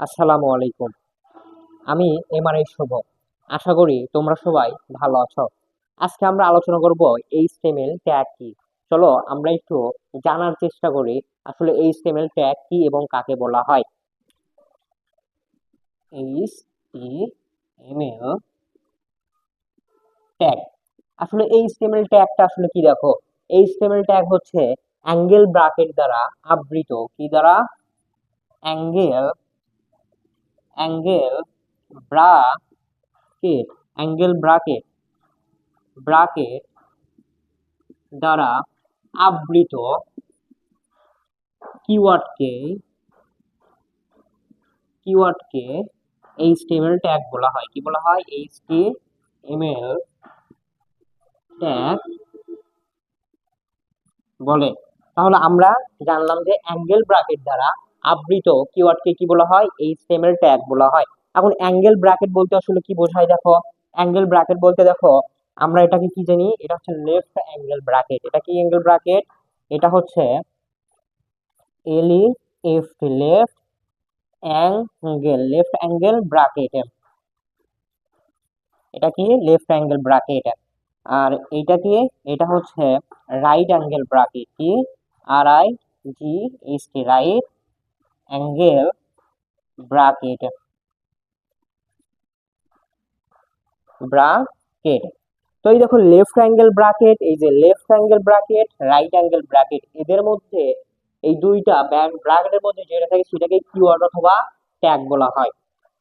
আসসালামু আলাইকুম। আমি শুভ। আশা করি তোমরা সবাই ভালো আছো। আজকে আমরা আলোচনা করব HTML ট্যাগ কি। চলো আমরা একটু জানার চেষ্টা করি আসলে HTML ট্যাগ কি এবং কাকে বলা হয়। HTML ট্যাগ, আসলে HTML ট্যাগটা আসলে কি দেখো, HTML ট্যাগ হচ্ছে অ্যাঙ্গেল ব্র্যাকেট দ্বারা আবৃত, কি দ্বারা? Angle angle bracket angle bracket bracket দ্বারা আবৃত কিওয়ার্ডকে কিওয়ার্ডকে HTML ট্যাগ বলা হয়। কি বলা হয়? HTML ট্যাগ বলে। তাহলে আমরা জানলাম যে অ্যাঙ্গেল ব্র্যাকেট দ্বারা আবৃত কিওয়ার্ডকে কি বলা হয়? HTML ট্যাগ বলা হয়। এখন অ্যাঙ্গেল ব্র্যাকেট বলতে আসলে কি বোঝায় দেখো, অ্যাঙ্গেল ব্র্যাকেট বলতে দেখো আমরা এটাকে কি জানি, এটা হচ্ছে লেফট অ্যাঙ্গেল ব্র্যাকেট। এটা কি অ্যাঙ্গেল ব্র্যাকেট? এটা হচ্ছে লেফট লেফট অ্যাঙ্গেল ব্র্যাকেট। এটা কি লেফট অ্যাঙ্গেল ব্র্যাকেট। আর এইটা কি, এটা হচ্ছে রাইট অ্যাঙ্গেল ব্র্যাকেট। কি? RIGHT, right angle bracket bracket তো এই দেখো লেফট অ্যাঙ্গেল ব্র্যাকেট, এই যে left angle bracket, right angle bracket, এদের মধ্যে এই দুইটা ব্র্যাকেটের মধ্যে যেটা থাকে সেটাকে কিওয়ার্ড অথবা ট্যাগ বলা হয়।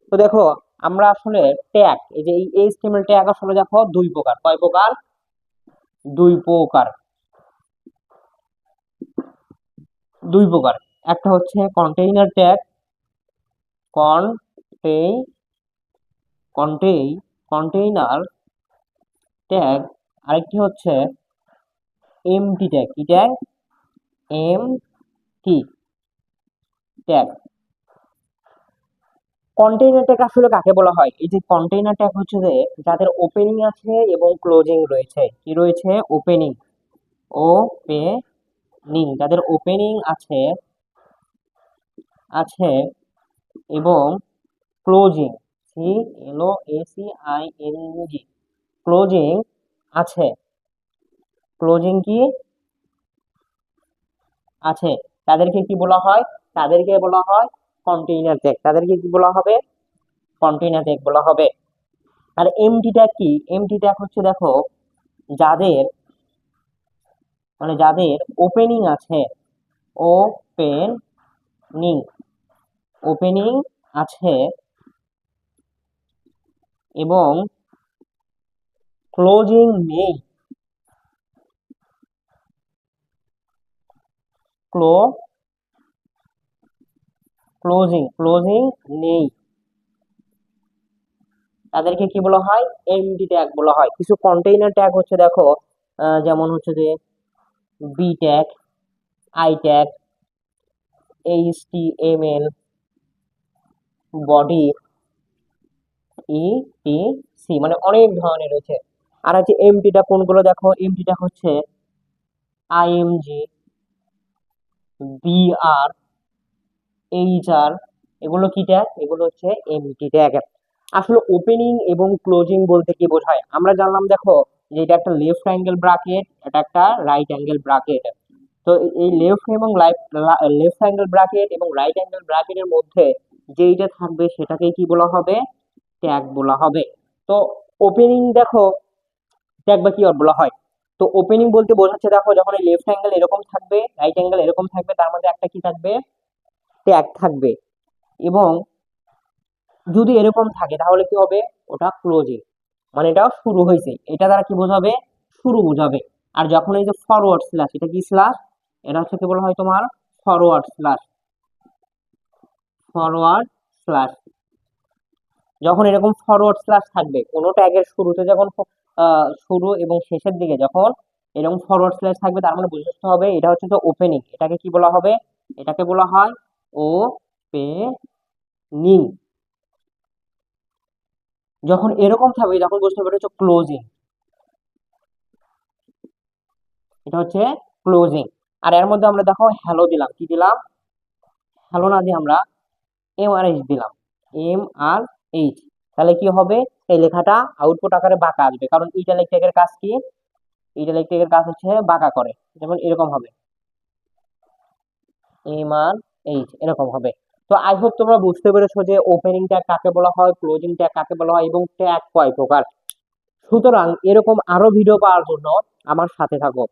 তো দেখো আমরা আসলে ট্যাগ, এই যে এই HTML ট্যাগ আসলে দেখো দুই প্রকার। কয় প্রকার? দুই প্রকার। দুই প্রকার। একটা হচ্ছে কন্টেইনার ট্যাগ, কন্টেই কন্টেই কন্টেইনার ট্যাগ। আরেকটি হচ্ছে এমটি ট্যাগ। কি tag? MT tag. Container tag আসলে কাকে বলা হয়? এই যে কন্টেইনার ট্যাগ হচ্ছে যে যাদের ওপেনিং আছে এবং ক্লোজিং রয়েছে। কি রয়েছে? ওপেনিং ওপেনিং যাদের ওপেনিং আছে আছে এবং ক্লোজিং, CLOACING, ক্লোজিং আছে, ক্লোজিং কি আছে, তাদেরকে কি বলা হয়? তাদেরকে বলা হয় কন্টেইনার ট্যাগ। তাদেরকে কি বলা হবে? কন্টেইনার ট্যাগ বলা হবে। আর এমটি ট্যাগ কি? এমটি ট্যাগ হচ্ছে দেখো যাদের যাদের ওপেনিং আছে, ওপেনিং ওপেনিং আছে এবং ক্লোজিং নেই, ক্লো ক্লোজিং নেই, তাদেরকে কি বলা হয়? এমটি ট্যাগ বলা হয়। কিছু কন্টেইনার ট্যাগ হচ্ছে দেখো যেমন হচ্ছে যে B tag, I tag, HTML body, ETC, অনেক ধরনের রয়েছে। আর হচ্ছে এমটিটা কোনগুলো দেখো, এমটিটা হচ্ছে IMG, BR, HR, এগুলো কি ট্যাগ? এগুলো হচ্ছে এমটি ট্যাগ। আসলে ওপেনিং এবং ক্লোজিং বলতে কি বোঝায় আমরা জানলাম দেখো, যে এটা একটা লেফট অ্যাঙ্গেল ব্র্যাকেট, এটা একটা রাইট অ্যাঙ্গেল ব্র্যাকেট। তো এই লেফট অ্যাঙ্গেল ব্র্যাকেট এবং রাইট অ্যাঙ্গেল ব্র্যাকেটের মধ্যে যেইটা থাকবে সেটাকে কি বলা হবে? ট্যাগ বলা হবে। তো ওপেনিং দেখো ট্যাগ বা কিওয়ার্ড বলা হয়। তো ওপেনিং বলতে বোঝাচ্ছে দেখো যখন এই লেফট অ্যাঙ্গেল এরকম থাকবে, রাইট অ্যাঙ্গেল এরকম থাকবে, তার মধ্যে একটা কি থাকবে? ট্যাগ থাকবে। এবং যদি এরকম থাকে তাহলে কি হবে? ওটা ক্লোজিং, এটা শুরু হয়েছে, এটা দ্বারা কি বোঝাবে? শুরু বোঝাবে। আর যখন এই যে ফরওয়ার্ড স্ল্যাশ, এটা কি স্ল্যাশ? এটা হচ্ছে কি বলা হয় তোমার? Forward slash. ফরওয়ার্ড স্ল্যাশ যখন এরকম ফরওয়ার্ড স্ল্যাশ থাকবে কোন ট্যাগের শুরুতে, যখন শুরু এবং শেষের দিকে যখন এরকম ফরওয়ার্ড স্ল্যাশ থাকবে, তার মানে বুঝতে হবে এটা হচ্ছে তো ওপেনিং। এটাকে কি বলা হবে? এটাকে বলা হয় ওপেনিং। যখন এরকম থাকবে তখন বুঝতে হবে এটা হচ্ছে ক্লোজিং। এটা হচ্ছে ক্লোজিং। আর এর মধ্যে আমরা দেখো হ্যালো দিলাম, কি দিলাম? হ্যালো না দিয়ে আমরা এম আর এইচ দিলাম, এম আর এইচ, তাহলে কি হবে, এই লেখাটা আউটপুট আকারে বাঁকা আসবে, কারণ ইটালিক ট্যাগের কাজ কি, ইটালিক ট্যাগের কাজ হচ্ছে বাঁকা করে, যেমন এরকম হবে, এম আর এইচ এরকম হবে। তো আই হোপ তোমরা বুঝতে পেরেছো যে ওপেনিং ট্যাগ কাকে বলা হয়, ক্লোজিং ট্যাগ কাকে বলা হয় এবং ট্যাগ কয় প্রকার। সুতরাং এরকম আরো ভিডিও পাওয়ার জন্য আমার সাথে থাকো।